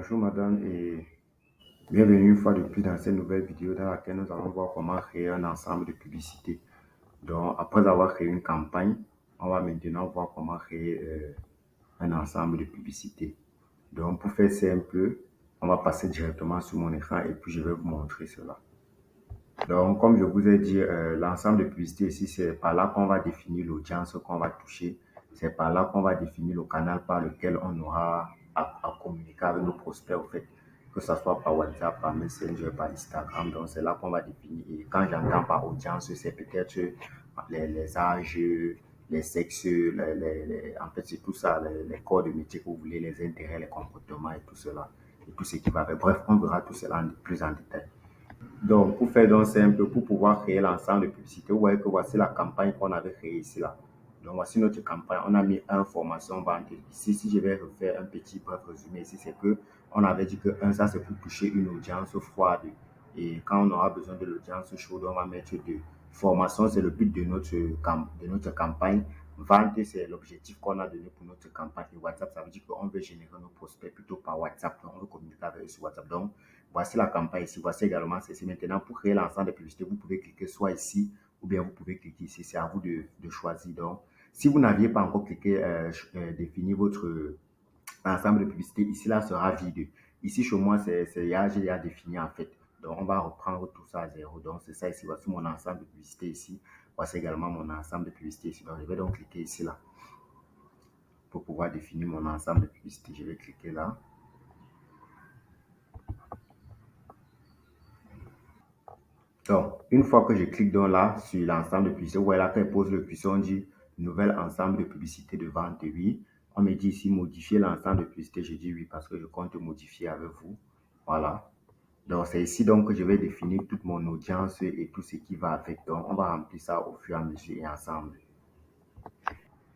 Bonjour madame et bienvenue une fois de plus dans cette nouvelle vidéo dans laquelle nous allons voir comment créer un ensemble de publicités. Donc après avoir créé une campagne, on va maintenant voir comment créer un ensemble de publicités. Donc pour faire simple, on va passer directement sur mon écran et puis je vais vous montrer cela. Donc comme je vous ai dit, l'ensemble de publicités ici, c'est par là qu'on va définir l'audience qu'on va toucher. C'est par là qu'on va définir le canal par lequel on aura à communiquer avec nos prospects, au fait, que ce soit par WhatsApp, par Messenger, par Instagram. Donc, c'est là qu'on va définir. Et quand j'entends par audience, c'est peut-être les âges, les sexes, en fait, c'est tout ça, les corps de métier que vous voulez, les intérêts, les comportements et tout cela. Et tout ce qui va avec. Bref, on verra tout cela plus en détail. Donc, pour faire donc simple, pour pouvoir créer l'ensemble de publicités, vous voyez que voici la campagne qu'on avait créée ici là. Donc, voici notre campagne. On a mis information vente. Ici, si je vais refaire un petit bref résumé ici, c'est que on avait dit que ça, c'est pour toucher une audience froide. Et quand on aura besoin de l'audience chaude, on va mettre de formation, c'est le but de notre campagne. Vente, c'est l'objectif qu'on a donné pour notre campagne. Et WhatsApp, ça veut dire qu'on veut générer nos prospects plutôt par WhatsApp. Donc, on veut communiquer avec eux sur WhatsApp. Donc, voici la campagne ici. Voici également ceci. Maintenant, pour créer l'ensemble de publicités, vous pouvez cliquer soit ici ou bien vous pouvez cliquer ici. C'est à vous de choisir. Donc, si vous n'aviez pas encore cliqué, définir votre ensemble de publicités, ici, là, sera vide. Ici, chez moi, j'ai déjà défini en fait. Donc, on va reprendre tout ça à zéro. Donc, c'est ça ici. Voici mon ensemble de publicités ici. Voici également mon ensemble de publicités ici. Donc, je vais donc cliquer ici, là, pour pouvoir définir mon ensemble de publicités. Je vais cliquer là. Donc, une fois que je clique donc là sur l'ensemble de publicités, vous voyez là, quand il pose le curseur, on dit nouvel ensemble de publicités de vente, oui. On me dit ici modifier l'ensemble de publicités. Je dis oui parce que je compte modifier avec vous. Voilà. Donc, c'est ici donc que je vais définir toute mon audience et tout ce qui va avec. Donc, on va remplir ça au fur et à mesure et ensemble.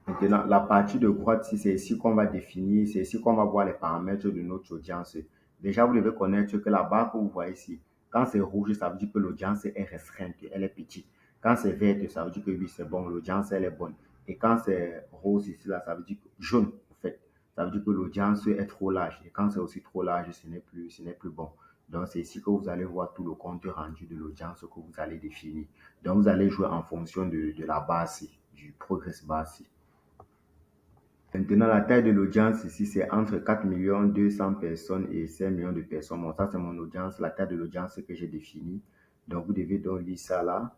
Maintenant, la partie de droite, c'est ici qu'on va définir, c'est ici qu'on va voir les paramètres de notre audience. Déjà, vous devez connaître que la barre que vous voyez ici, quand c'est rouge, ça veut dire que l'audience est restreinte, elle est petite. Quand c'est vert, ça veut dire que oui, c'est bon, l'audience, elle est bonne. Et quand c'est rose ici, là, ça veut dire que jaune, en fait, ça veut dire que l'audience est trop large. Et quand c'est aussi trop large, ce n'est plus bon. Donc, c'est ici que vous allez voir tout le compte rendu de l'audience que vous allez définir. Donc, vous allez jouer en fonction de la base, du progress base. Maintenant, la taille de l'audience ici, c'est entre 4 200 000 personnes et 5 millions de personnes. Bon, ça, c'est mon audience, la taille de l'audience que j'ai définie. Donc, vous devez donc lire ça là.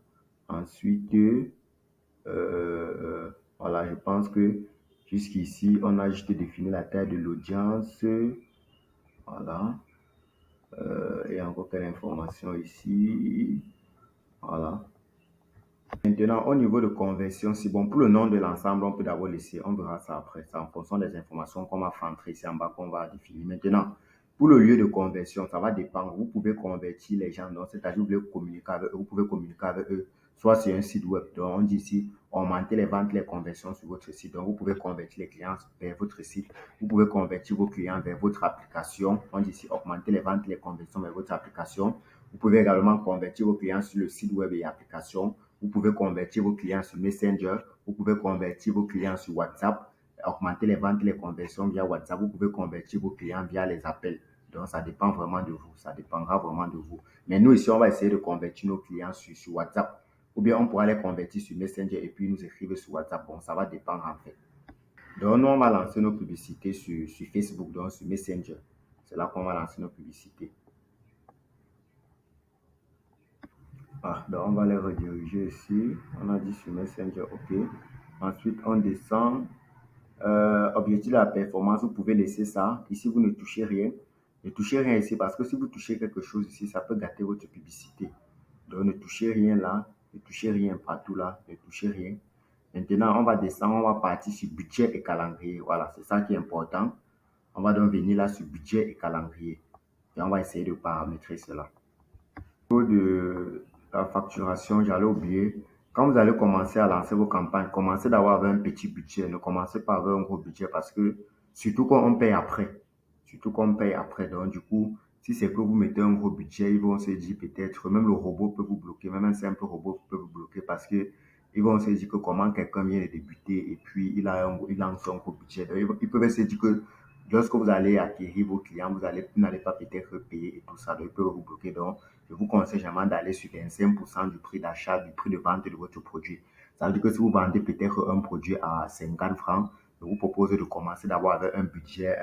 Ensuite, voilà, je pense que jusqu'ici, on a juste défini la taille de l'audience. Voilà. Et encore quelle information ici. Voilà. Maintenant, au niveau de conversion, c'est bon. Pour le nom de l'ensemble, on peut d'abord laisser, on verra ça après. C'est en fonction des informations qu'on va rentrer ici en bas qu'on va définir. Maintenant, pour le lieu de conversion, ça va dépendre. Vous pouvez convertir les gens, donc c'est-à-dire vous voulez communiquer avec eux, vous pouvez communiquer avec eux, soit sur un site web. Donc, on dit ici, augmenter les ventes, les conversions sur votre site. Donc, vous pouvez convertir les clients vers votre site. Vous pouvez convertir vos clients vers votre application. On dit ici, augmenter les ventes, les conversions vers votre application. Vous pouvez également convertir vos clients sur le site web et application. Vous pouvez convertir vos clients sur Messenger. Vous pouvez convertir vos clients sur WhatsApp, augmenter les ventes, les conversions via WhatsApp. Vous pouvez convertir vos clients via les appels. Donc, ça dépend vraiment de vous. Ça dépendra vraiment de vous. Mais nous, ici, on va essayer de convertir nos clients sur WhatsApp. Ou bien, on pourra les convertir sur Messenger et puis nous écrire sur WhatsApp. Bon, ça va dépendre en fait. Donc, nous, on va lancer nos publicités sur Facebook, donc sur Messenger. C'est là qu'on va lancer nos publicités. Donc on va les rediriger ici. On a dit sur Messenger, OK. Ensuite, on descend. Objectif de la performance, vous pouvez laisser ça. Ici, vous ne touchez rien. Ne touchez rien ici parce que si vous touchez quelque chose ici, ça peut gâter votre publicité. Donc, ne touchez rien là. Ne touchez rien partout là. Ne touchez rien. Maintenant, on va descendre. On va partir sur budget et calendrier. Voilà, c'est ça qui est important. On va donc venir là sur budget et calendrier. Et on va essayer de paramétrer cela. Au niveau de la facturation, j'allais oublier. Quand vous allez commencer à lancer vos campagnes, commencez d'avoir un petit budget. Ne commencez pas avec un gros budget parce que, surtout quand on paye après. Surtout quand on paye après. Donc, du coup, si c'est que vous mettez un gros budget, ils vont se dire peut-être, même le robot peut vous bloquer, même un simple robot peut vous bloquer parce que ils vont se dire que comment quelqu'un vient de débuter et puis il lance un gros budget. Donc, ils peuvent se dire que lorsque vous allez acquérir vos clients, vous n'allez pas peut-être payer et tout ça, donc ils peuvent vous bloquer. Donc, je vous conseille jamais d'aller sur 25% du prix d'achat, du prix de vente de votre produit. Ça veut dire que si vous vendez peut-être un produit à 50 francs, je vous propose de commencer d'abord avec un budget,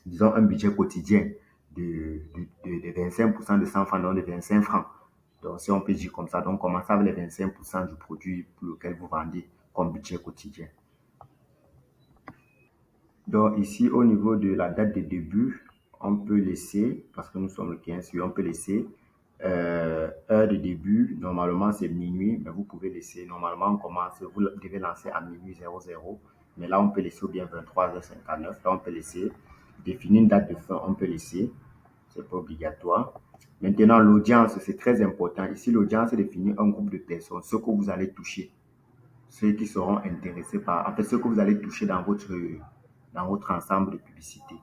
disons un budget quotidien de 25% de 100 francs, donc de 25 francs. Donc, si on peut dire comme ça, donc commencez avec les 25% du produit pour lequel vous vendez comme budget quotidien. Donc ici, au niveau de la date de début, on peut laisser, parce que nous sommes le 15 juillet, on peut laisser heure de début. Normalement, c'est minuit, mais vous pouvez laisser, normalement, on commence, vous devez lancer à minuit 00. Mais là, on peut laisser ou bien 23h59. Là, on peut laisser. Définir une date de fin, on peut laisser. C'est pas obligatoire. Maintenant, l'audience, c'est très important. Ici, l'audience, c'est définir un groupe de personnes, ceux que vous allez toucher, ceux qui seront intéressés par, en fait, ceux que vous allez toucher dans votre ensemble de publicité.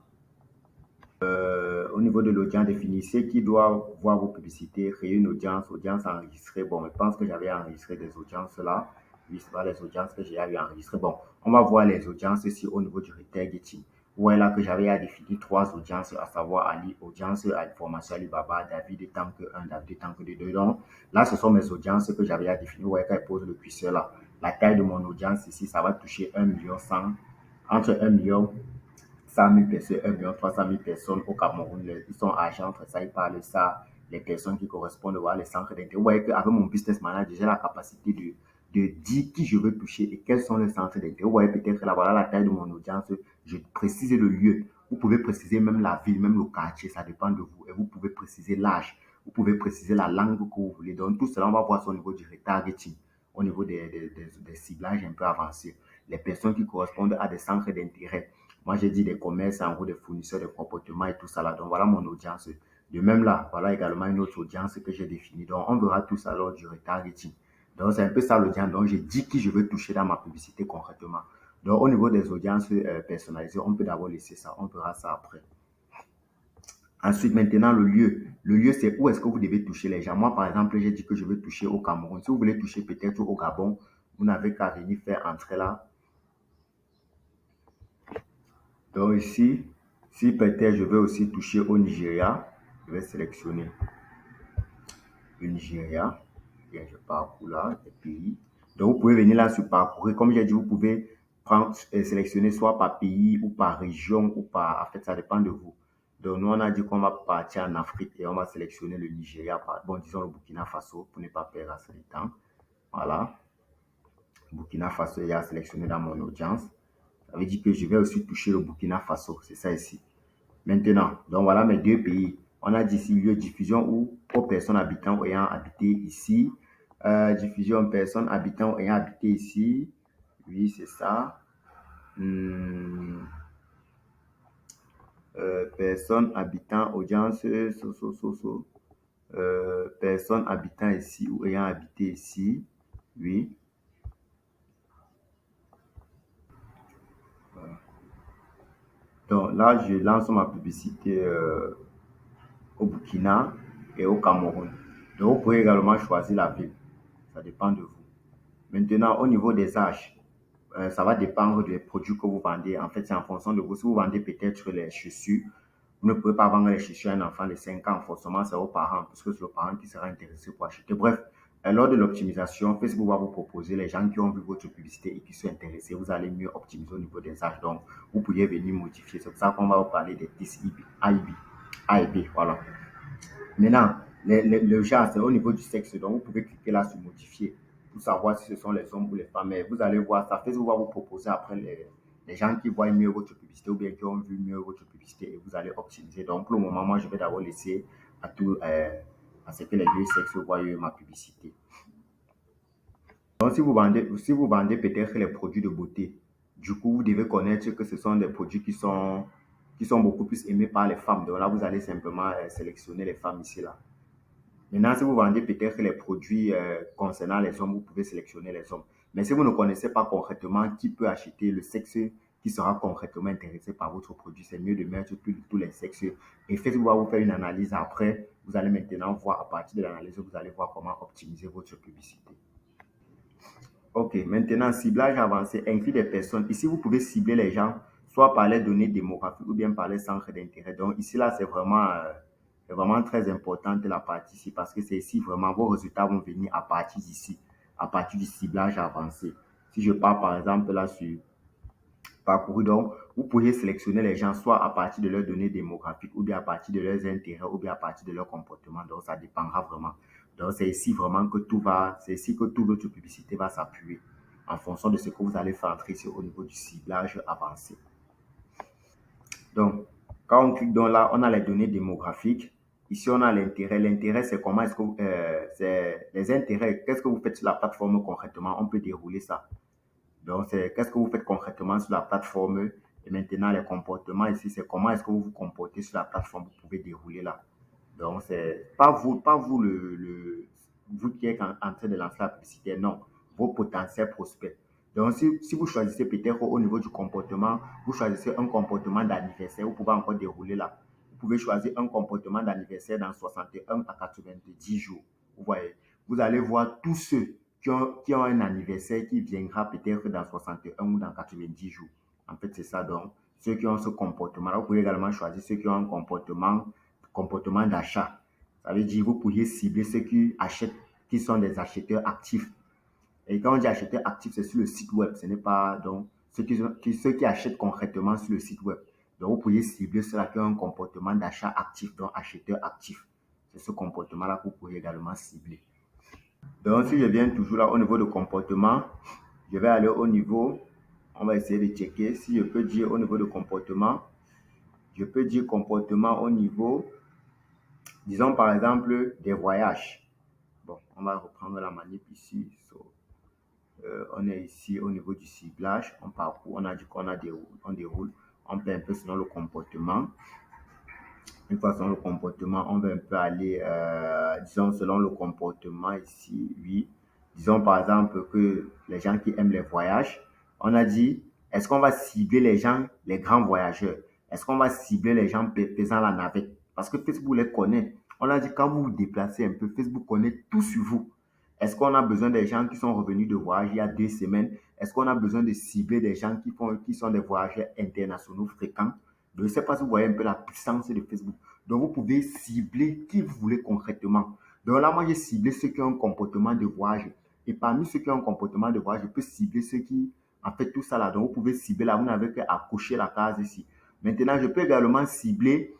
Au niveau de l'audience, définissez qui doit voir vos publicités, créer une audience enregistrée. Bon, je pense que j'avais enregistré des audiences là. Oui, c'est pas les audiences que j'ai enregistrées. Bon, on va voir les audiences ici au niveau du retargeting. Où est là que j'avais défini trois audiences, à savoir Ali, audience à information Alibaba, David tant que 1, David tant que 2. Donc, là, ce sont mes audiences que j'avais définies. Où est qu'elle pose le curseur là. La taille de mon audience ici, ça va toucher 1 million 100, entre 1 million 100 000 personnes, 1 million 300 000 personnes au Cameroun. Ils sont âgés entre ça, ils parlent ça, les personnes qui correspondent à les centres d'intérêt. Vous voyez qu'avec mon business manager, j'ai la capacité de dire qui je veux toucher et quels sont les centres d'intérêt. Vous voyez peut-être là, voilà la taille de mon audience. Je précise le lieu. Vous pouvez préciser même la ville, même le quartier, ça dépend de vous. Et vous pouvez préciser l'âge. Vous pouvez préciser la langue que vous voulez. Donc, tout cela, on va voir ça au niveau du retargeting, au niveau des ciblages un peu avancés. Les personnes qui correspondent à des centres d'intérêt. Moi, j'ai dit des commerces, en gros, des fournisseurs de comportements et tout ça là. Donc, voilà mon audience. De même là, voilà également une autre audience que j'ai définie. Donc, on verra tout ça lors du retargeting. Donc, c'est un peu ça l'audience. Donc, j'ai dit qui je veux toucher dans ma publicité concrètement. Donc, au niveau des audiences personnalisées, on peut d'abord laisser ça. On verra ça après. Ensuite, maintenant, le lieu. Le lieu, c'est où est-ce que vous devez toucher les gens. Moi, par exemple, j'ai dit que je veux toucher au Cameroun. Si vous voulez toucher peut-être au Gabon, vous n'avez qu'à venir faire entrer là. Donc ici, si peut-être je veux aussi toucher au Nigeria, je vais sélectionner le Nigeria. Et je parcours là, les pays. Donc vous pouvez venir là sur parcourir. Comme j'ai dit, vous pouvez prendre, sélectionner soit par pays ou par région ou par... En fait, ça dépend de vous. Donc nous, on a dit qu'on va partir en Afrique et on va sélectionner le Nigeria. Bon, disons le Burkina Faso pour ne pas perdre assez de temps. Voilà. Burkina Faso est sélectionné dans mon audience. Ça veut dire que je vais aussi toucher le Burkina Faso. C'est ça ici. Maintenant, donc voilà mes deux pays. On a dit ici lieu de diffusion ou aux personnes habitant ou ayant habité ici. Diffusion aux personnes habitant ou ayant habité ici. Oui, c'est ça. Personnes habitant, audience, personnes habitant ici ou ayant habité ici. Oui. Donc là, je lance ma publicité au Burkina et au Cameroun. Donc vous pouvez également choisir la ville. Ça dépend de vous. Maintenant, au niveau des âges, ça va dépendre des produits que vous vendez. En fait, c'est en fonction de vous. Si vous vendez peut-être les chaussures, vous ne pouvez pas vendre les chaussures à un enfant de 5 ans. Forcément, c'est aux parents, parce que c'est le parent qui sera intéressé pour acheter. Bref, lors de l'optimisation, Facebook va vous proposer les gens qui ont vu votre publicité et qui sont intéressés. Vous allez mieux optimiser au niveau des âges. Donc, vous pouvez venir modifier. C'est pour ça qu'on va vous parler des 10 A et B. Voilà. Maintenant, le genre, c'est au niveau du sexe. Donc, vous pouvez cliquer là sur modifier pour savoir si ce sont les hommes ou les femmes. Mais vous allez voir ça. Facebook va vous proposer après les gens qui voient mieux votre publicité ou bien qui ont vu mieux votre publicité et vous allez optimiser. Donc, pour le moment, moi, je vais d'abord laisser à ce que les deux sexes voient ma publicité. Donc, si vous vendez peut-être les produits de beauté, du coup, vous devez connaître que ce sont des produits qui sont beaucoup plus aimés par les femmes. Donc là, vous allez simplement sélectionner les femmes ici, là. Maintenant, si vous vendez peut-être les produits concernant les hommes, vous pouvez sélectionner les hommes. Mais si vous ne connaissez pas concrètement qui peut acheter le sexe qui sera concrètement intéressé par votre produit, c'est mieux de mettre tous les sexes. Et Facebook va vous faire une analyse après. Vous allez maintenant voir, à partir de l'analyse, vous allez voir comment optimiser votre publicité. Ok, maintenant, ciblage avancé inclut des personnes. Ici, vous pouvez cibler les gens soit par les données démographiques ou bien par les centres d'intérêt. Donc ici, là, c'est vraiment très important de la partie ici parce que c'est ici vraiment vos résultats vont venir à partir d'ici, à partir du ciblage avancé. Si je pars par exemple là sur parcours, donc vous pourriez sélectionner les gens soit à partir de leurs données démographiques ou bien à partir de leurs intérêts ou bien à partir de leur comportement. Donc ça dépendra vraiment. Donc c'est ici vraiment que c'est ici que toute votre publicité va s'appuyer en fonction de ce que vous allez faire entrer ici au niveau du ciblage avancé. Donc, quand on clique dans là, on a les données démographiques. Ici, on a l'intérêt. L'intérêt, c'est comment est-ce que c'est les intérêts. Qu'est-ce que vous faites sur la plateforme concrètement? On peut dérouler ça. Donc, c'est qu'est-ce que vous faites concrètement sur la plateforme. Et maintenant, les comportements ici, c'est comment est-ce que vous vous comportez sur la plateforme. Vous pouvez dérouler là. Donc, c'est pas vous vous qui êtes en train de lancer la publicité, non, vos potentiels prospects. Donc, si vous choisissez peut-être au niveau du comportement, vous choisissez un comportement d'anniversaire, vous pouvez encore dérouler là. Vous pouvez choisir un comportement d'anniversaire dans 61 à 90 jours. Vous voyez, vous allez voir tous ceux qui ont un anniversaire qui viendra peut-être dans 61 ou dans 90 jours. En fait, c'est ça. Donc, ceux qui ont ce comportement-là, vous pouvez également choisir ceux qui ont un comportement d'achat. Ça veut dire que vous pourriez cibler ceux qui achètent, qui sont des acheteurs actifs. Et quand on dit acheteurs actifs, c'est sur le site web. Ce n'est pas donc ceux qui achètent concrètement sur le site web. Donc, vous pourriez cibler ceux qui ont un comportement d'achat actif, donc acheteur actif. C'est ce comportement-là que vous pourriez également cibler. Donc, si je viens toujours là au niveau de comportement, je vais aller au niveau, on va essayer de checker si je peux dire au niveau de comportement. Je peux dire comportement au niveau, disons par exemple, des voyages. Bon, on va reprendre la manip ici. On est ici au niveau du ciblage. On parcourt, on a dit qu'on a déroule, on déroule. On peut un peu selon le comportement. Une fois selon le comportement, on va un peu aller, disons, selon le comportement ici, oui. Disons par exemple que les gens qui aiment les voyages, on a dit, est-ce qu'on va cibler les gens, les grands voyageurs? Est-ce qu'on va cibler les gens faisant la navette? Parce que Facebook les connaît. On a dit, quand vous vous déplacez un peu, Facebook connaît tout sur vous. Est-ce qu'on a besoin des gens qui sont revenus de voyage il y a 2 semaines? Est-ce qu'on a besoin de cibler des gens qui sont des voyageurs internationaux fréquents? Je ne sais pas si vous voyez un peu la puissance de Facebook. Donc, vous pouvez cibler qui vous voulez concrètement. Donc là, moi, j'ai ciblé ceux qui ont un comportement de voyage. Et parmi ceux qui ont un comportement de voyage, je peux cibler ceux qui, en fait, tout ça là. Donc, vous pouvez cibler là, vous n'avez qu'à cocher la case ici. Maintenant, je peux également cibler,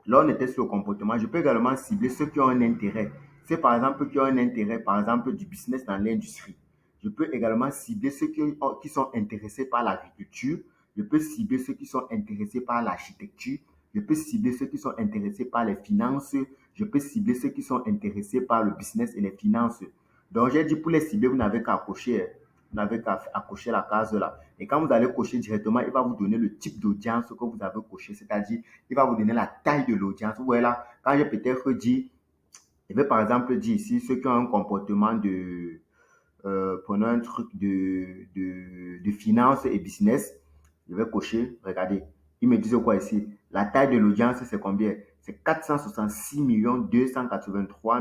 là, on était sur le comportement, je peux également cibler ceux qui ont un intérêt. C'est par exemple qui ont un intérêt, par exemple, du business dans l'industrie. Je peux également cibler ceux qui sont intéressés par l'agriculture. Je peux cibler ceux qui sont intéressés par l'architecture. Je peux cibler ceux qui sont intéressés par les finances. Je peux cibler ceux qui sont intéressés par le business et les finances. Donc, j'ai dit pour les cibler, vous n'avez qu'à cocher. Vous n'avez qu'à cocher la case là. Et quand vous allez cocher directement, il va vous donner le type d'audience que vous avez coché. C'est-à-dire, il va vous donner la taille de l'audience. Vous voyez là, quand j'ai peut-être dit, je vais par exemple dire ici, ceux qui ont un comportement prenons un truc de finance et business, je vais cocher, regardez, ils me disent quoi ici? La taille de l'audience, c'est combien? C'est 466 283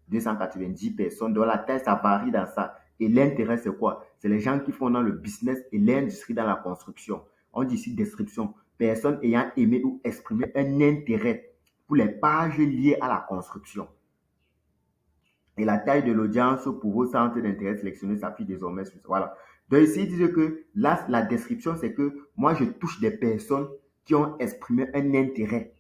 290 personnes. Donc la taille, ça varie dans ça. Et l'intérêt, c'est quoi? C'est les gens qui font dans le business et l'industrie dans la construction. On dit ici description. Personnes ayant aimé ou exprimé un intérêt pour les pages liées à la construction. Et la taille de l'audience pour vos centres d'intérêt sélectionnés s'affiche désormais sur ça. Voilà. Donc ici, ils disent que là, la description, c'est que moi, je touche des personnes qui ont exprimé un intérêt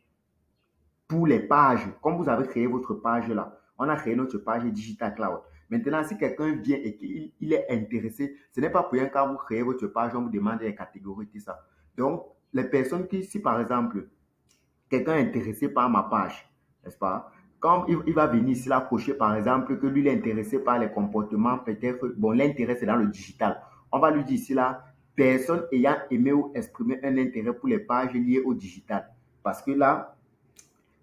pour les pages. Comme vous avez créé votre page là, on a créé notre page Digital Cloud. Maintenant, si quelqu'un vient et qu'il est intéressé, ce n'est pas pour rien quand vous créez votre page, on vous demande les catégories, tout ça. Donc, les personnes qui, si par exemple, quelqu'un est intéressé par ma page, n'est-ce pas? Quand il va venir ici, là, cocher par exemple que lui, il est intéressé par les comportements, peut-être, bon, l'intérêt, c'est dans le digital. On va lui dire ici, là, personne ayant aimé ou exprimé un intérêt pour les pages liées au digital. Parce que là,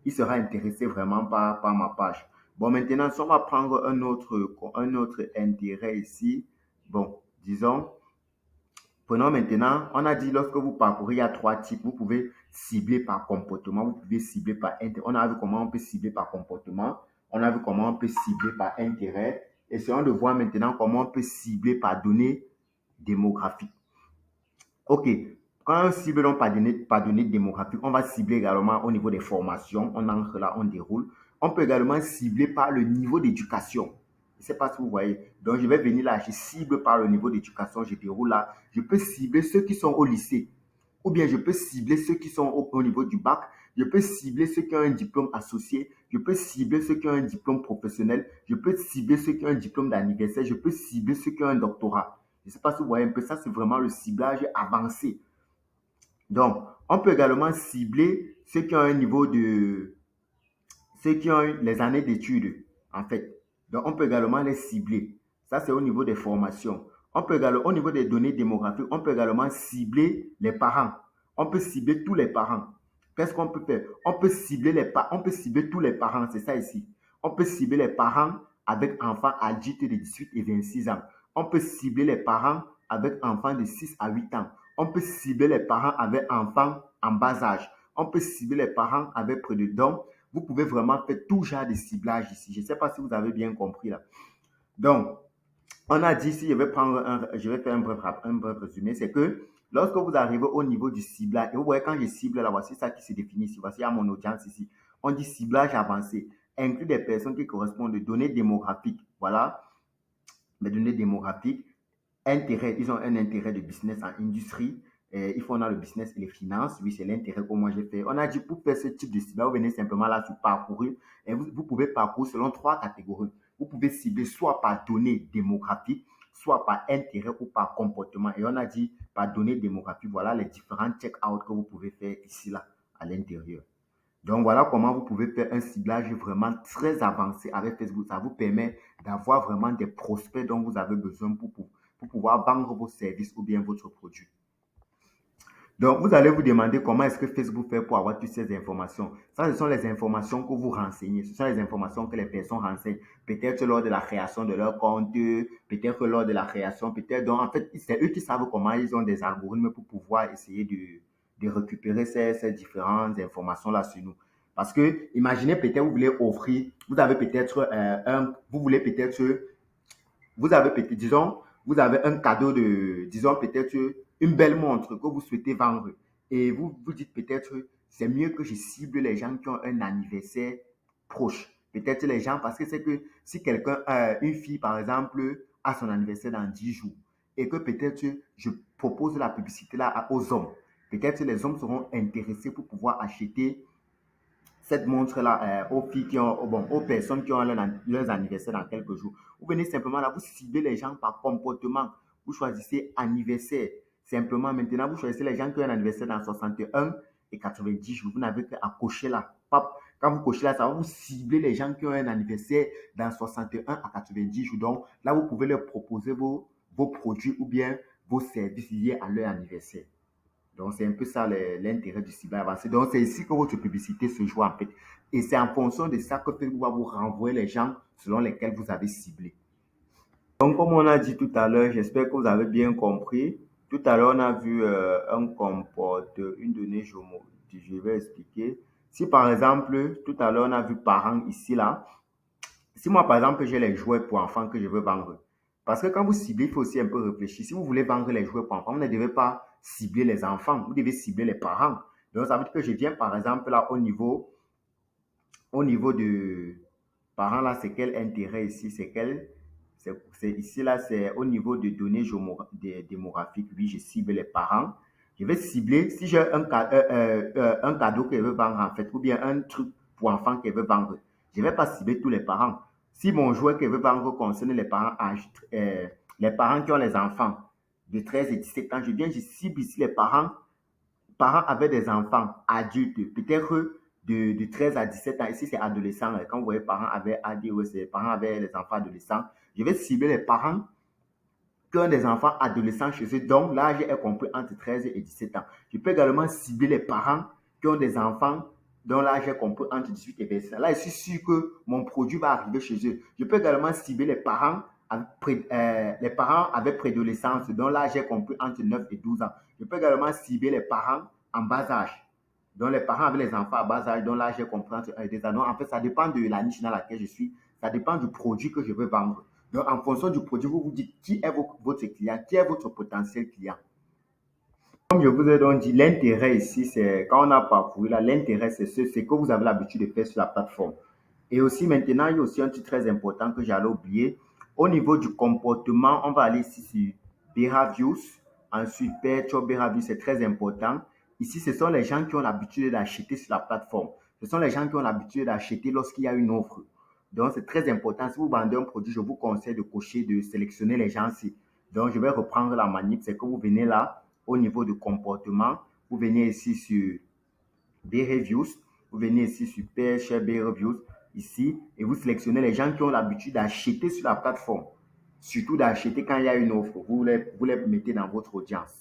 il sera intéressé vraiment par ma page. Bon, maintenant, si on va prendre un autre intérêt ici, bon, disons, prenons maintenant, on a dit lorsque vous parcourez, il y a 3 types. Vous pouvez cibler par comportement, vous pouvez cibler par intérêt. On a vu comment on peut cibler par comportement, on a vu comment on peut cibler par intérêt. Essayons de voir maintenant comment on peut cibler par données démographiques. Ok, Quand on cible donc par données démographiques, on va cibler également au niveau des formations. On entre là, on déroule. On peut également cibler par le niveau d'éducation. Je ne sais pas si vous voyez. Donc, je vais venir là, je cible par le niveau d'éducation, je déroule là. Je peux cibler ceux qui sont au lycée. Ou bien je peux cibler ceux qui sont au niveau du bac. Je peux cibler ceux qui ont un diplôme associé. Je peux cibler ceux qui ont un diplôme professionnel. Je peux cibler ceux qui ont un diplôme d'anniversaire. Je peux cibler ceux qui ont un doctorat. Je ne sais pas si vous voyez un peu ça, c'est vraiment le ciblage avancé. Donc, on peut également cibler ceux qui ont un niveau de, ceux qui ont les années d'études, en fait. Donc, on peut également les cibler. Ça, c'est au niveau des formations. On peut également, au niveau des données démographiques, on peut également cibler les parents. On peut cibler tous les parents. Qu'est-ce qu'on peut faire? On peut cibler tous les parents, c'est ça ici. On peut cibler les parents avec enfants adultes de 18 et 26 ans. On peut cibler les parents avec enfants de 6 à 8 ans. On peut cibler les parents avec enfants en bas âge. On peut cibler les parents avec près de dons. Vous pouvez vraiment faire tout genre de ciblage ici. Je ne sais pas si vous avez bien compris là. Donc, on a dit, si je vais faire un bref résumé, c'est que lorsque vous arrivez au niveau du ciblage, et vous voyez quand je cible là, voici ça qui se définit ici, voici à mon audience ici, on dit ciblage avancé, inclut des personnes qui correspondent aux données démographiques, voilà, les données démographiques, intérêt, ils ont un intérêt de business en industrie, il faut dans le business et les finances, oui, c'est l'intérêt que moi j'ai fait. On a dit pour faire ce type de ciblage, vous venez simplement là sur parcourir et vous pouvez parcourir selon 3 catégories. Vous pouvez cibler soit par données démographiques, soit par intérêt ou par comportement. Et on a dit par données démographiques, voilà les différents check-out que vous pouvez faire ici, là, à l'intérieur. Donc voilà comment vous pouvez faire un ciblage vraiment très avancé avec Facebook. Ça vous permet d'avoir vraiment des prospects dont vous avez besoin pour pouvoir vendre vos services ou bien votre produit. Donc, vous allez vous demander comment est-ce que Facebook fait pour avoir toutes ces informations. Ça, ce sont les informations que vous renseignez. Ce sont les informations que les personnes renseignent. Peut-être lors de la création de leur compte, peut-être lors de la création, peut-être. Donc, en fait, c'est eux qui savent comment ils ont des algorithmes pour pouvoir essayer de récupérer ces différentes informations-là sur nous. Parce que, imaginez peut-être, vous voulez offrir, vous avez peut-être vous voulez peut-être vous avez peut-être, disons, vous avez un cadeau de, disons, peut-être une belle montre que vous souhaitez vendre. Et vous vous dites peut-être, c'est mieux que je cible les gens qui ont un anniversaire proche. Peut-être les gens, parce que c'est que si quelqu'un, une fille par exemple, a son anniversaire dans 10 jours, et que peut-être je propose la publicité là aux hommes, peut-être les hommes seront intéressés pour pouvoir acheter cette montre-là aux filles qui ont, bon, aux personnes qui ont leurs anniversaires dans quelques jours. Vous venez simplement là, vous ciblez les gens par comportement. Vous choisissez anniversaire. Simplement, maintenant, vous choisissez les gens qui ont un anniversaire dans 61 et 90 jours. Vous n'avez qu'à cocher là. Quand vous cochez là, ça va vous cibler les gens qui ont un anniversaire dans 61 à 90 jours. Donc, là, vous pouvez leur proposer vos produits ou bien vos services liés à leur anniversaire. Donc, c'est un peu ça l'intérêt du ciblage avancé. Donc, c'est ici que votre publicité se joue en fait. Et c'est en fonction de ça que Facebook va vous renvoyer les gens selon lesquels vous avez ciblé. Donc, comme on a dit tout à l'heure, j'espère que vous avez bien compris. Tout à l'heure, on a vu un comporte, une donnée, je vais expliquer. Si par exemple, tout à l'heure, on a vu parents ici, là. Si moi, par exemple, j'ai les jouets pour enfants que je veux vendre, parce que quand vous ciblez, il faut aussi un peu réfléchir. Si vous voulez vendre les jouets pour enfants, vous ne devez pas cibler les enfants, vous devez cibler les parents. Donc, ça veut dire que je viens, par exemple, là, au niveau de parents, là, c'est quel intérêt ici? C'est ici, là, c'est au niveau de données démographiques. Oui, je cible les parents. Je vais cibler, si j'ai un cadeau que je veux vendre, en fait, ou bien un truc pour enfants que je veux vendre, je ne vais pas cibler tous les parents. Si mon jouet que je veux vendre concerne les parents qui ont les enfants de 13 et 17 ans, je cible ici les parents avec des enfants adultes, peut-être de 13 à 17 ans. Ici, c'est adolescent. Quand vous voyez parents avec ADO, c'est parents avec les enfants adolescents. Je vais cibler les parents qui ont des enfants adolescents chez eux. Donc, l'âge est compris entre 13 et 17 ans. Je peux également cibler les parents qui ont des enfants dont l'âge est compris entre 18 et 26 ans. Là, je suis sûr que mon produit va arriver chez eux. Je peux également cibler les parents avec préadolescence dont l'âge est compris entre 9 et 12 ans. Je peux également cibler les parents en bas âge. Donc, les parents avec les enfants à bas âge dont l'âge est compris entre 1 et 2 ans. Donc, en fait, ça dépend de la niche dans laquelle je suis. Ça dépend du produit que je veux vendre. Donc, en fonction du produit, vous vous dites qui est votre client, qui est votre potentiel client. Comme je vous ai donc dit, l'intérêt ici, c'est quand on a parcouru là, l'intérêt, c'est que vous avez l'habitude de faire sur la plateforme. Et aussi maintenant, il y a aussi un truc très important que j'allais oublier. Au niveau du comportement, on va aller ici sur Behaviors. Ensuite, Perturb Behaviors, c'est très important. Ici, ce sont les gens qui ont l'habitude d'acheter sur la plateforme. Ce sont les gens qui ont l'habitude d'acheter lorsqu'il y a une offre. Donc, c'est très important. Si vous vendez un produit, je vous conseille de cocher, de sélectionner les gens-ci. Donc, je vais reprendre la manip. C'est que vous venez là, au niveau du comportement, vous venez ici sur Behaviors, vous venez ici sur Pair Share Behaviors, ici, et vous sélectionnez les gens qui ont l'habitude d'acheter sur la plateforme. Surtout d'acheter quand il y a une offre. Vous les mettez dans votre audience.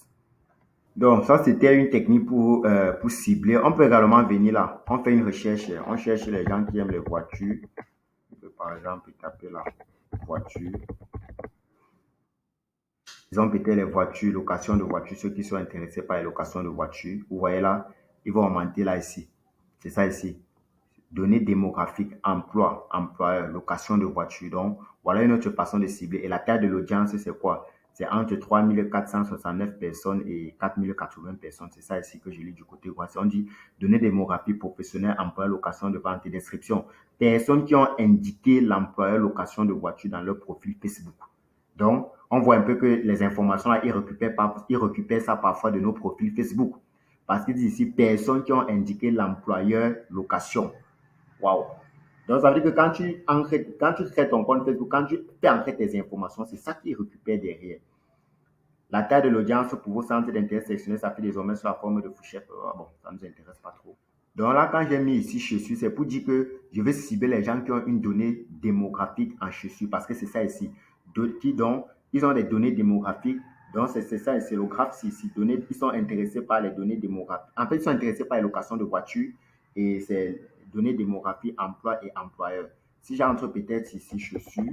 Donc, ça, c'était une technique pour cibler. On peut également venir là. On fait une recherche. On cherche les gens qui aiment les voitures. On peut par exemple taper là, voiture. Ils ont peut-être les voitures, location de voitures, ceux qui sont intéressés par les locations de voitures. Vous voyez là, ils vont augmenter là ici. C'est ça ici. Données démographiques, emploi, employeur, location de voitures. Donc, voilà une autre façon de cibler. Et la taille de l'audience, c'est quoi? C'est entre 3469 personnes et 4080 personnes. C'est ça ici que je lis du côté droit. On dit données démographiques professionnelles, employeur, location de vente et description. Personnes qui ont indiqué l'employeur, location de voitures dans leur profil Facebook. Donc, on voit un peu que les informations là, ils récupèrent ça parfois de nos profils Facebook. Parce qu'ils disent ici, personnes qui ont indiqué l'employeur location. Waouh! Donc, ça veut dire que quand tu crées ton compte Facebook, quand tu fais entrer tes informations, c'est ça qu'ils récupèrent derrière. La taille de l'audience pour vos centres d'intérêt sélectionnés, ça fait désormais sur la forme de fourchette. Bon, ça ne nous intéresse pas trop. Donc là, quand j'ai mis ici chaussures, c'est pour dire que je vais cibler les gens qui ont une donnée démographique en chaussures, parce que c'est ça ici. Donc, ils ont des données démographiques. Donc, c'est ça, c'est le graphe ici. Ils sont intéressés par les données démographiques. En fait, ils sont intéressés par les locations de voitures et c'est données démographiques, emploi et employeur. Si j'entre peut-être ici chaussures,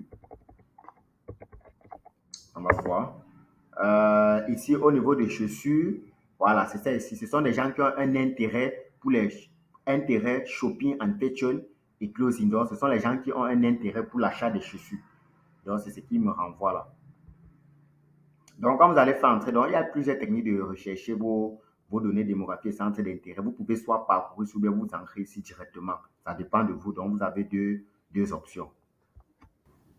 on va voir. Ici, au niveau des chaussures, voilà, c'est ça ici. Ce sont des gens qui ont un intérêt pour les intérêts shopping and fashion et clothing. Donc, ce sont les gens qui ont un intérêt pour l'achat des chaussures. Donc, c'est ce qui me renvoie là. Donc, quand vous allez faire entrer, donc, il y a plusieurs techniques de rechercher vos données démographiques et centres d'intérêt. Vous pouvez soit parcourir, ou bien vous entrer ici directement. Ça dépend de vous. Donc, vous avez deux options.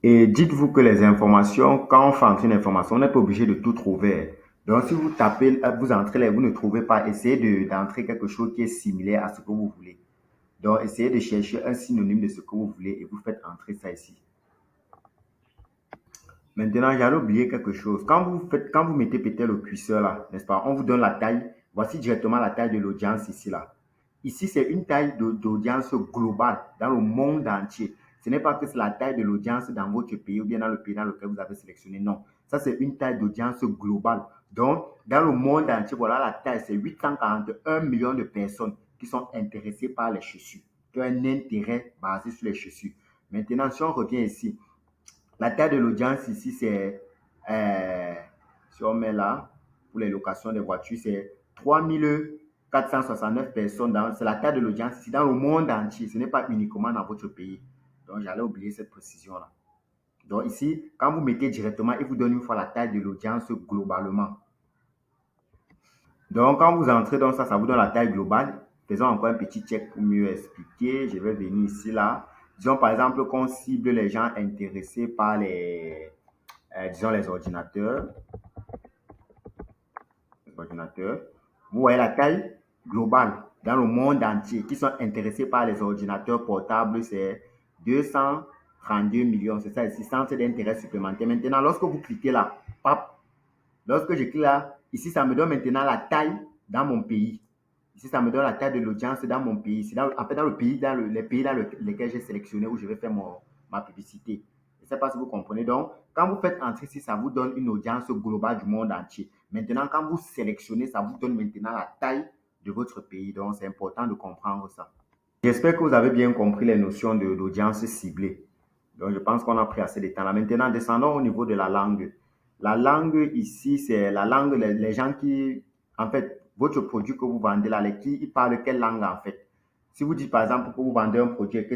Et dites-vous que les informations, quand on fait entrer une information, on n'est pas obligé de tout trouver. Donc, si vous tapez, vous entrez là, vous ne trouvez pas, essayez d'entrer quelque chose qui est similaire à ce que vous voulez. Donc, essayez de chercher un synonyme de ce que vous voulez et vous faites entrer ça ici. Maintenant, j'allais oublier quelque chose. Quand vous mettez peut-être le curseur là, n'est-ce pas, on vous donne la taille. Voici directement la taille de l'audience ici là. Ici, c'est une taille d'audience globale dans le monde entier. Ce n'est pas que c'est la taille de l'audience dans votre pays ou bien dans le pays dans lequel vous avez sélectionné. Non, ça c'est une taille d'audience globale. Donc, dans le monde entier, voilà la taille, c'est 841 millions de personnes qui sont intéressées par les chaussures, qui ont un intérêt basé sur les chaussures. Maintenant, si on revient ici, la taille de l'audience ici, c'est, si on met là, pour les locations des voitures, c'est 3469 personnes. C'est la taille de l'audience ici dans le monde entier. Ce n'est pas uniquement dans votre pays. Donc, j'allais oublier cette précision-là. Donc, ici, quand vous mettez directement, il vous donne une fois la taille de l'audience globalement. Donc, quand vous entrez dans ça, ça vous donne la taille globale. Faisons encore un petit check pour mieux expliquer. Je vais venir ici, là. Disons, par exemple, qu'on cible les gens intéressés par disons, les ordinateurs. Vous voyez la taille globale dans le monde entier qui sont intéressés par les ordinateurs portables, c'est 232 millions. C'est ça ici, centre d'intérêt supplémentaire. Maintenant, lorsque vous cliquez là, pap, lorsque je clique là, ici, ça me donne maintenant la taille dans mon pays. Ici, ça me donne la taille de l'audience dans mon pays. C'est en fait dans le pays, les pays dans lesquels j'ai sélectionné où je vais faire ma publicité. Je ne sais pas si vous comprenez. Donc, quand vous faites entrer ici, ça vous donne une audience globale du monde entier. Maintenant, quand vous sélectionnez, ça vous donne maintenant la taille de votre pays. Donc, c'est important de comprendre ça. J'espère que vous avez bien compris les notions d'audience ciblée. Donc, je pense qu'on a pris assez de temps. Là, maintenant, descendons au niveau de la langue. La langue ici, c'est la langue, les gens qui, en fait, votre produit que vous vendez là, ils parlent quelle langue en fait? Si vous dites par exemple que vous vendez un produit et que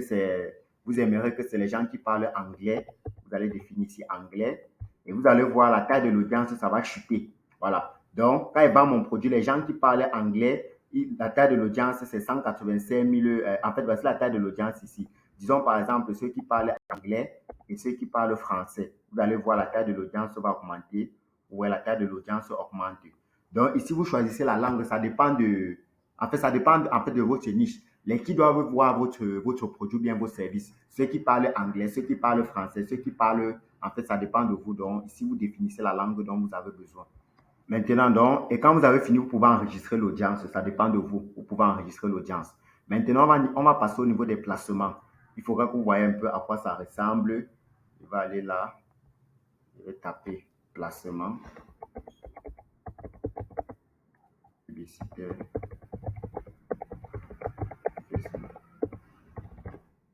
vous aimeriez que c'est les gens qui parlent anglais, vous allez définir ici anglais et vous allez voir la taille de l'audience, ça va chuter. Voilà. Donc, quand il vend mon produit, les gens qui parlent anglais, la taille de l'audience, c'est 185 000. En fait, voici la taille de l'audience ici. Disons par exemple ceux qui parlent anglais et ceux qui parlent français. Vous allez voir la taille de l'audience va augmenter ou la taille de l'audience augmente. Donc, ici, vous choisissez la langue. Ça dépend de, en fait, ça dépend en fait de votre niche. Les qui doivent voir votre produit ou bien vos services. Ceux qui parlent anglais, ceux qui parlent français, ceux qui parlent, en fait, ça dépend de vous. Donc, ici, vous définissez la langue dont vous avez besoin. Maintenant, donc, et quand vous avez fini, vous pouvez enregistrer l'audience. Ça dépend de vous. Vous pouvez enregistrer l'audience. Maintenant, on va passer au niveau des placements. Il faudra que vous voyez un peu à quoi ça ressemble. Je vais aller là. Je vais taper placement publicitaire.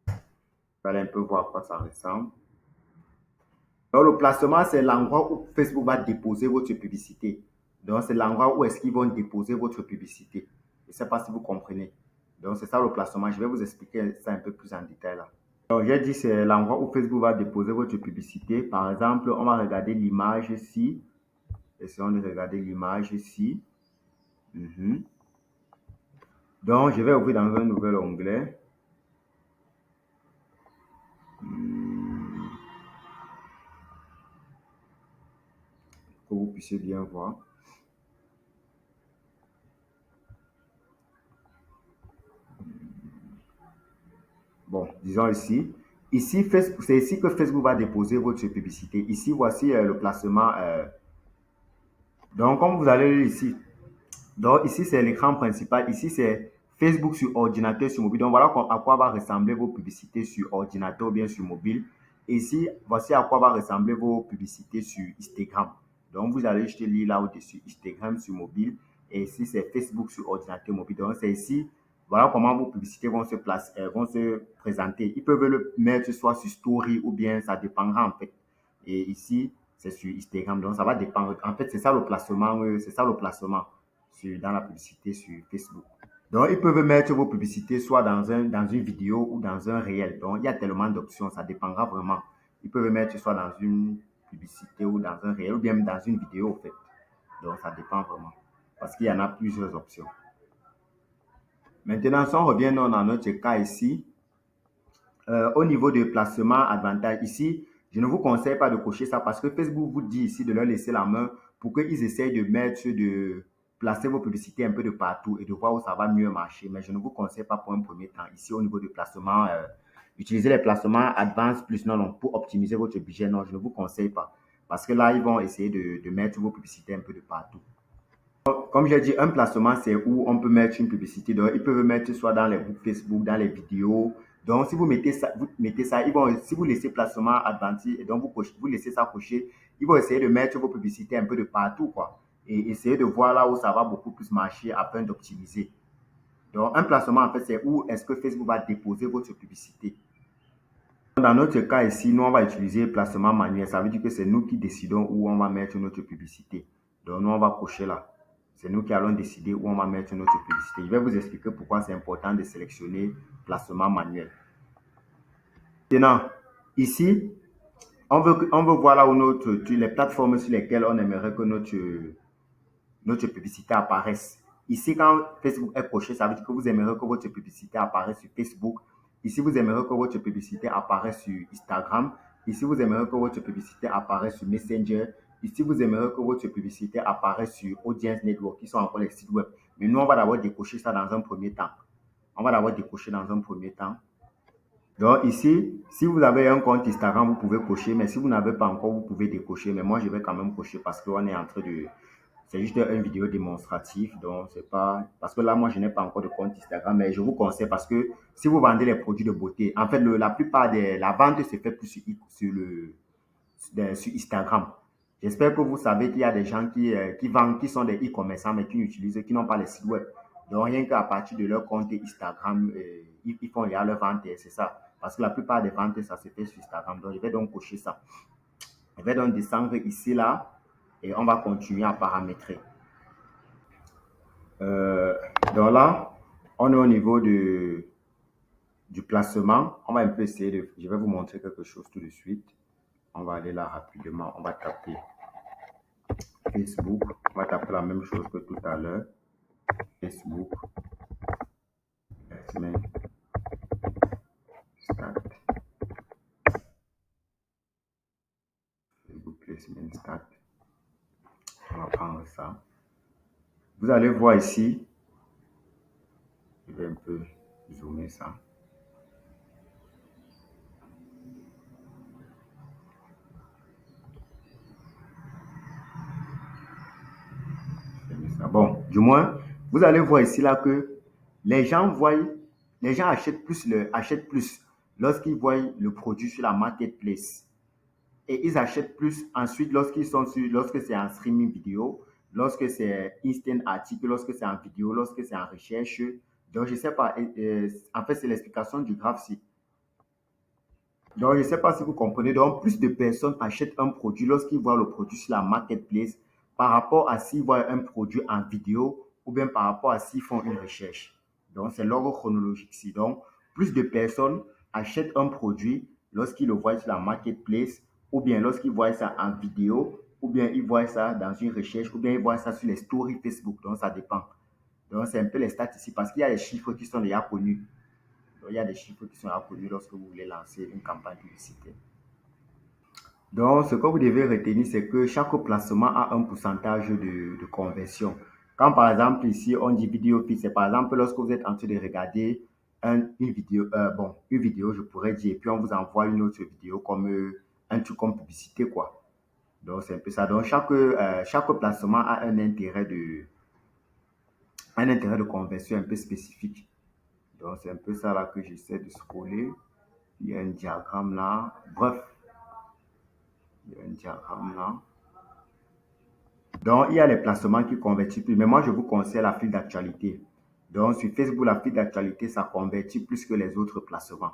Vous allez un peu voir à quoi ça ressemble. Donc, le placement, c'est l'endroit où Facebook va déposer votre publicité. Donc, c'est l'endroit où est-ce qu'ils vont déposer votre publicité. Je ne sais pas si vous comprenez. Donc, c'est ça le placement. Je vais vous expliquer ça un peu plus en détail là. Donc, j'ai dit c'est l'endroit où Facebook va déposer votre publicité. Par exemple, on va regarder l'image ici. Essayons de regarder l'image ici. Donc, je vais ouvrir dans un nouvel onglet. Pour que vous puissiez bien voir. Bon, disons ici. Ici, c'est ici que Facebook va déposer votre publicité. Ici, voici le placement. Donc, comme vous allez lire ici, donc ici, c'est l'écran principal. Ici, c'est Facebook sur ordinateur, sur mobile. Donc, voilà à quoi va ressembler vos publicités sur ordinateur ou bien sur mobile. Et ici, voici à quoi va ressembler vos publicités sur Instagram. Donc, vous allez juste lire là au-dessus, Instagram sur mobile. Et ici, c'est Facebook sur ordinateur mobile. Donc, c'est ici, voilà comment vos publicités vont se placer, vont se présenter. Ils peuvent le mettre soit sur Story ou bien ça dépendra en fait. Et ici, c'est sur Instagram. Donc, ça va dépendre. En fait, c'est ça le placement. C'est ça le placement dans la publicité sur Facebook. Donc, ils peuvent mettre vos publicités soit dans une vidéo ou dans un réel. Donc, il y a tellement d'options, ça dépendra vraiment. Ils peuvent mettre soit dans une publicité ou dans un réel ou bien dans une vidéo, en fait. Donc, ça dépend vraiment. Parce qu'il y en a plusieurs options. Maintenant, si on revient dans notre cas ici, au niveau de placement avantage, ici, je ne vous conseille pas de cocher ça parce que Facebook vous dit ici de leur laisser la main pour qu'ils essayent de placer vos publicités un peu de partout et de voir où ça va mieux marcher. Mais je ne vous conseille pas pour un premier temps. Ici, au niveau du placement, utiliser les placements advanced plus non pour optimiser votre budget. Non, je ne vous conseille pas. Parce que là, ils vont essayer de mettre vos publicités un peu de partout. Comme j'ai dit, un placement, c'est où on peut mettre une publicité. Donc, ils peuvent mettre soit dans les groupes Facebook, dans les vidéos. Donc, si vous mettez ça, si vous laissez placement advancé, et donc vous laissez ça cocher, ils vont essayer de mettre vos publicités un peu de partout, quoi. Et essayer de voir là où ça va beaucoup plus marcher afin d'optimiser. Donc, un placement, en fait, c'est où est-ce que Facebook va déposer votre publicité. Dans notre cas ici, nous, on va utiliser placement manuel. Ça veut dire que c'est nous qui décidons où on va mettre notre publicité. Donc, nous, on va cocher là. C'est nous qui allons décider où on va mettre notre publicité. Je vais vous expliquer pourquoi c'est important de sélectionner placement manuel. Maintenant, ici, on veut voir là où les plateformes sur lesquelles on aimerait que notre publicité apparaisse. Ici, quand Facebook est coché, ça veut dire que vous aimeriez que votre publicité apparaisse sur Facebook. Ici, vous aimeriez que votre publicité apparaisse sur Instagram. Ici, vous aimeriez que votre publicité apparaisse sur Messenger. Ici, vous aimeriez que votre publicité apparaisse sur Audience Network, qui sont encore les sites web. Mais nous, on va d'abord décocher ça dans un premier temps. On va d'abord décocher dans un premier temps. Donc ici, si vous avez un compte Instagram, vous pouvez cocher, mais si vous n'avez pas encore, vous pouvez décocher. Mais moi, je vais quand même cocher parce qu'on est en train de... C'est juste une vidéo démonstrative, donc c'est pas... Parce que là, moi, je n'ai pas encore de compte Instagram, mais je vous conseille parce que si vous vendez les produits de beauté, en fait, la plupart la vente se fait plus sur Instagram. J'espère que vous savez qu'il y a des gens qui vendent, qui sont des e-commerçants, mais qui n'ont pas les sites web. Donc, rien qu'à partir de leur compte Instagram, ils font leur vente, c'est ça. Parce que la plupart des ventes, ça se fait sur Instagram. Donc, je vais donc cocher ça. Je vais donc descendre ici, là, et on va continuer à paramétrer. Donc là, on est au niveau du placement. On va un peu essayer de... Je vais vous montrer quelque chose tout de suite. On va aller là rapidement. On va taper Facebook. On va taper la même chose que tout à l'heure. Facebook. Placement start. Facebook placement start. On va prendre ça. Vous allez voir ici. Je vais un peu zoomer ça. Bon, du moins, vous allez voir ici là que les gens achètent plus lorsqu'ils voient le produit sur la marketplace. Et ils achètent plus ensuite lorsque c'est en streaming vidéo, lorsque c'est instant article, lorsque c'est en vidéo, lorsque c'est en recherche. Donc, je ne sais pas, en fait, c'est l'explication du graphe ci. Donc, je ne sais pas si vous comprenez. Donc, plus de personnes achètent un produit lorsqu'ils voient le produit sur la marketplace par rapport à s'ils voient un produit en vidéo ou bien par rapport à s'ils font une recherche. Donc, c'est l'ordre chronologique ici. Donc, plus de personnes achètent un produit lorsqu'ils le voient sur la marketplace ou bien lorsqu'ils voient ça en vidéo ou bien ils voient ça dans une recherche ou bien ils voient ça sur les stories Facebook. Donc, ça dépend. Donc, c'est un peu les stats ici parce qu'il y a des chiffres qui sont déjà connus. Donc, il y a des chiffres qui sont connus lorsque vous voulez lancer une campagne publicitaire. Donc, ce que vous devez retenir, c'est que chaque placement a un pourcentage de conversion. Quand par exemple, ici, on dit vidéo feed, c'est par exemple lorsque vous êtes en train de regarder une vidéo, je pourrais dire, et puis on vous envoie une autre vidéo comme un truc comme publicité, quoi. Donc, c'est un peu ça. Donc, chaque placement a un intérêt de conversion un peu spécifique. Donc, c'est un peu ça là que j'essaie de scroller. Il y a un diagramme là. Bref, il y a un diagramme là. Donc, il y a les placements qui convertissent plus. Mais moi, je vous conseille la file d'actualité. Donc, sur Facebook, la file d'actualité, ça convertit plus que les autres placements.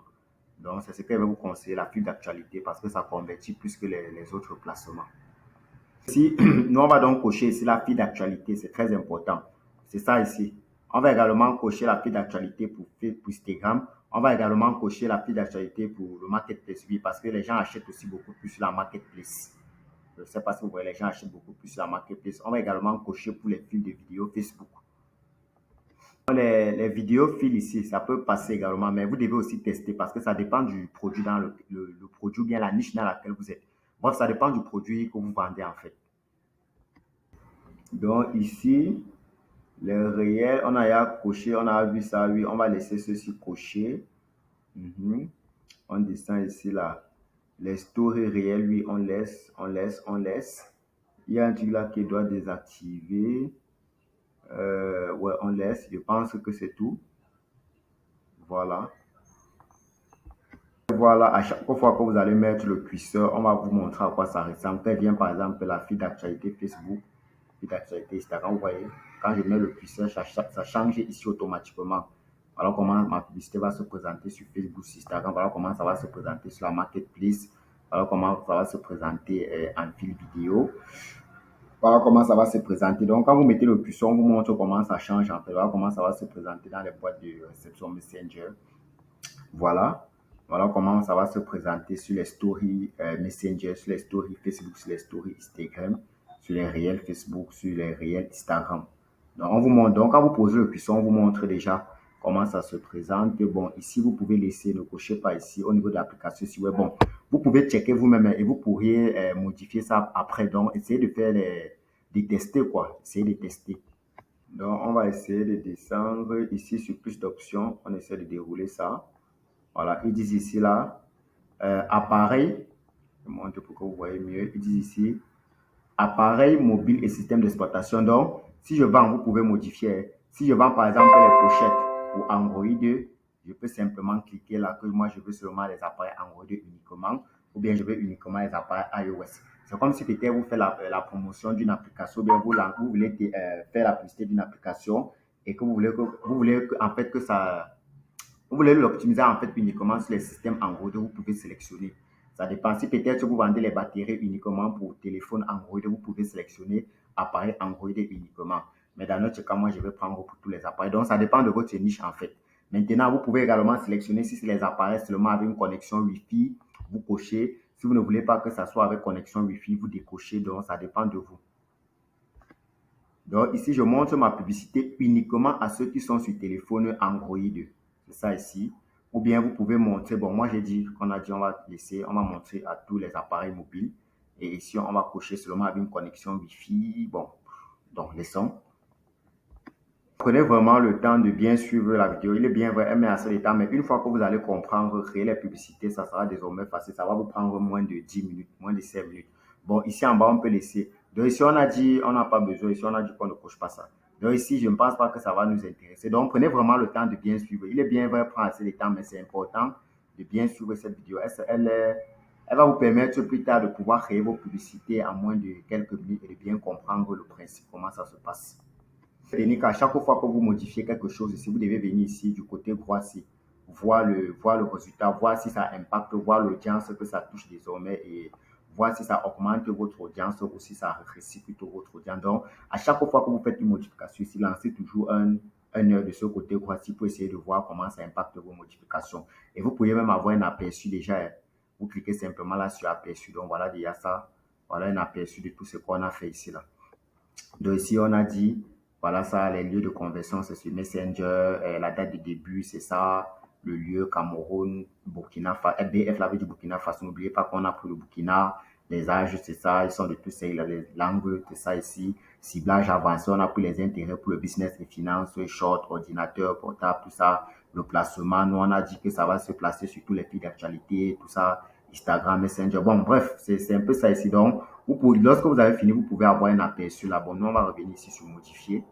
Donc, c'est ce que je vais vous conseiller, la file d'actualité, parce que ça convertit plus que les autres placements. Ici, nous, on va donc cocher ici la file d'actualité. C'est très important. C'est ça ici. On va également cocher la file d'actualité pour Instagram. On va également cocher la file d'actualité pour le marketplace, oui, parce que les gens achètent aussi beaucoup plus sur la marketplace. Je ne sais pas si vous voyez, les gens achètent beaucoup plus sur la marketplace. On va également cocher pour les fils de vidéos Facebook. Les vidéos fils ici, ça peut passer également, mais vous devez aussi tester parce que ça dépend du produit dans le produit ou bien la niche dans laquelle vous êtes. Bref, ça dépend du produit que vous vendez en fait. Donc ici, les réels, on a coché, on a vu ça, oui, on va laisser ceci coché. On descend ici là. Les stories réels, oui, on laisse. Il y a un truc là qui doit désactiver. Ouais, on laisse. Je pense que c'est tout. Voilà. Voilà, à chaque fois que vous allez mettre le curseur, on va vous montrer à quoi ça ressemble. Très bien, par exemple, la file d'actualité Facebook, file d'actualité Instagram. Vous voyez, quand je mets le curseur, ça change ici automatiquement. Voilà comment ma publicité va se présenter sur Facebook, sur Instagram. Voilà comment ça va se présenter sur la marketplace. Voilà comment ça va se présenter en fil vidéo. Voilà comment ça va se présenter. Donc, quand vous mettez le curseur, on vous montre comment ça change en fait. Voilà comment ça va se présenter dans les boîtes de réception Messenger. Voilà. Voilà comment ça va se présenter sur les stories Messenger, sur les stories Facebook, sur les stories Instagram, sur les réels Facebook, sur les réels Instagram. Donc, on vous montre. Donc, quand vous posez le curseur, on vous montre déjà comment ça se présente. Bon, ici, vous pouvez laisser, ne cochez pas ici au niveau de l'application. Si ouais, bon, vous pouvez checker vous-même et vous pourriez modifier ça après. Donc, essayez de faire de tester quoi. Essayez de tester. Donc, on va essayer de descendre ici sur plus d'options. On essaie de dérouler ça. Voilà, ils disent ici là, appareil, je montre pour que vous voyez mieux. Ils disent ici, appareil mobile et système d'exploitation. Donc, si je vends, vous pouvez modifier. Si je vends par exemple les pochettes pour Android, je peux simplement cliquer là que moi je veux seulement les appareils Android uniquement ou bien je veux uniquement les appareils iOS. C'est comme si peut-être vous faites la promotion d'une application, ou bien vous voulez faire la publicité d'une application et que vous voulez en fait que ça vous voulez l'optimiser en fait uniquement sur les systèmes Android, vous pouvez sélectionner. Ça dépend. Si peut-être vous vendez les batteries uniquement pour téléphone Android, vous pouvez sélectionner appareil Android uniquement. Mais dans notre cas, moi, je vais prendre pour tous les appareils. Donc, ça dépend de votre niche en fait. Maintenant, vous pouvez également sélectionner si c'est les appareils seulement avec une connexion Wi-Fi, vous cochez. Si vous ne voulez pas que ça soit avec connexion Wi-Fi, vous décochez. Donc, ça dépend de vous. Donc ici, je montre ma publicité uniquement à ceux qui sont sur téléphone Android. C'est ça ici. Ou bien vous pouvez montrer, bon, moi j'ai dit qu'on a dit on va laisser, on va montrer à tous les appareils mobiles. Et ici, on va cocher seulement avec une connexion Wi-Fi. Bon, donc laissons. Prenez vraiment le temps de bien suivre la vidéo. Il est bien vrai, elle met assez de temps, mais une fois que vous allez comprendre, créer les publicités, ça sera désormais facile. Ça va vous prendre moins de 10 minutes, moins de 5 minutes. Bon, ici en bas, on peut laisser. Donc ici, on a dit, on n'a pas besoin. Ici, on a dit qu'on ne coche pas ça. Donc ici, je ne pense pas que ça va nous intéresser. Donc, prenez vraiment le temps de bien suivre. Il est bien vrai, prendre assez de temps, mais c'est important de bien suivre cette vidéo. Elle va vous permettre plus tard de pouvoir créer vos publicités en moins de quelques minutes et de bien comprendre le principe, comment ça se passe. Retenez qu'à chaque fois que vous modifiez quelque chose ici, vous devez venir ici du côté droit ici, voir le résultat, voir si ça impacte, voir l'audience que ça touche désormais et voir si ça augmente votre audience ou si ça rétrécit plutôt votre audience. Donc, à chaque fois que vous faites une modification ici, lancez toujours un œil de ce côté droit ici pour essayer de voir comment ça impacte vos modifications. Et vous pouvez même avoir un aperçu déjà. Vous cliquez simplement là sur aperçu. Donc, voilà déjà ça. Voilà un aperçu de tout ce qu'on a fait ici là. Donc ici, on a dit, voilà ça, les lieux de conversion, c'est sur Messenger, la date de début, c'est ça, le lieu Cameroun, Burkina Faso, BF, la ville du Burkina Faso, n'oubliez pas qu'on a pris le Burkina, les âges, c'est ça, ils sont de tous ces les langues, c'est ça ici, ciblage avancé, on a pris les intérêts pour le business, les finances, short, ordinateur, portable, tout ça, le placement, nous on a dit que ça va se placer sur tous les fils d'actualité, tout ça, Instagram, Messenger. Bon, bref, c'est un peu ça ici. Donc, lorsque vous avez fini, vous pouvez avoir un aperçu là. Bon, nous, on va revenir ici sur modifier.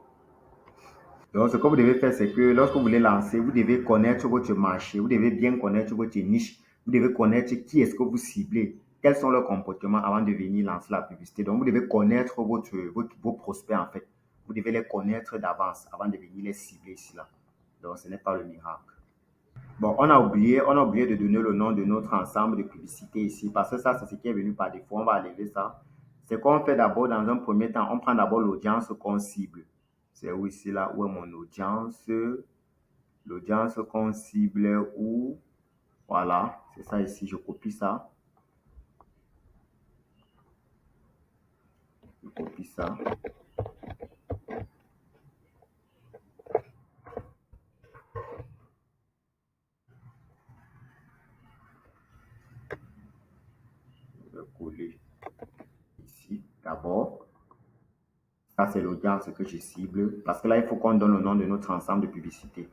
Donc, ce que vous devez faire, c'est que lorsque vous voulez lancer, vous devez connaître votre marché. Vous devez bien connaître votre niche. Vous devez connaître qui est-ce que vous ciblez. Quels sont leurs comportements avant de venir lancer la publicité. Donc, vous devez connaître vos prospects, en fait. Vous devez les connaître d'avance avant de venir les cibler ici là. Donc, ce n'est pas le miracle. Bon, on a oublié de donner le nom de notre ensemble de publicité ici parce que ça, c'est ce qui est venu par défaut. On va enlever ça. C'est qu'on fait d'abord dans un premier temps, on prend d'abord l'audience qu'on cible. C'est où ici, là, où est mon audience? L'audience qu'on cible où? Voilà, c'est ça ici, je copie ça. Je copie ça. Je vais coller ici d'abord. Ça, c'est l'audience que je cible. Parce que là, il faut qu'on donne le nom de notre ensemble de publicité.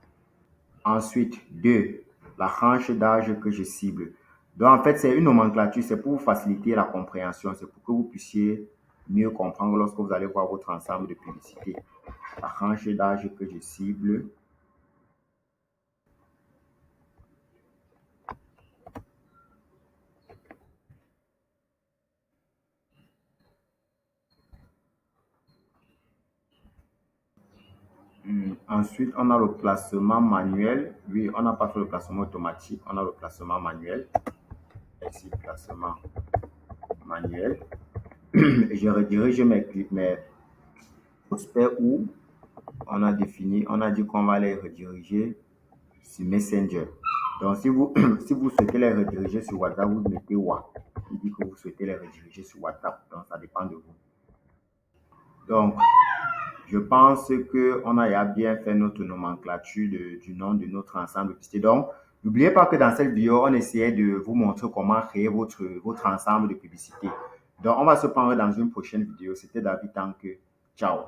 Ensuite, 2, la tranche d'âge que je cible. Donc, en fait, c'est une nomenclature, c'est pour vous faciliter la compréhension, c'est pour que vous puissiez mieux comprendre lorsque vous allez voir votre ensemble de publicité. La tranche d'âge que je cible. Ensuite, on a le placement manuel. Oui, on n'a pas fait le placement automatique, on a le placement manuel. Ici, placement manuel. Et je redirige mes prospects où on a défini, on a dit qu'on va les rediriger sur Messenger. Donc, si vous souhaitez les rediriger sur WhatsApp, vous mettez WA. Il dit que vous souhaitez les rediriger sur WhatsApp. Donc, ça dépend de vous. Donc, je pense qu'on a bien fait notre nomenclature du nom de notre ensemble. Donc, n'oubliez pas que dans cette vidéo, on essayait de vous montrer comment créer votre ensemble de publicité. Donc, on va se prendre dans une prochaine vidéo. C'était David Tanque. Ciao.